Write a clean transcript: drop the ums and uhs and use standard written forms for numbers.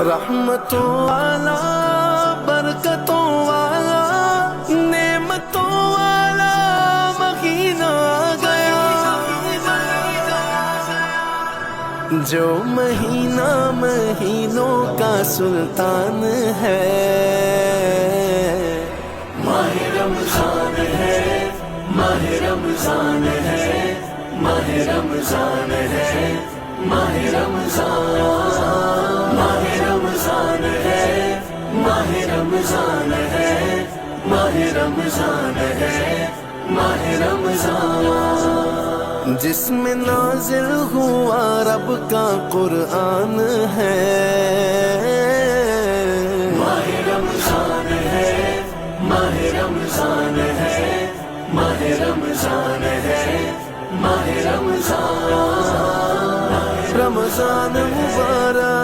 رحمتوں والا، برکتوں والا، نعمتوں والا مہینہ آ گیا، جو مہینہ مہینوں کا سلطان ہے۔ ماہ رمضان ہے، ماہ رمضان ہے، ماہ رمضان ہے، ماہ رمضان، ماہ رمضان ہے، ماہ رمضان ہے، ماہ رمضان ہے، ماہ رمضان، جس میں نازل ہوا رب کا قرآن ہے۔ ماہ رمضان ہے، ماہ رمضان ہے، ماہ رمضان ہے، ماہ رمضان، رمضان مبارک۔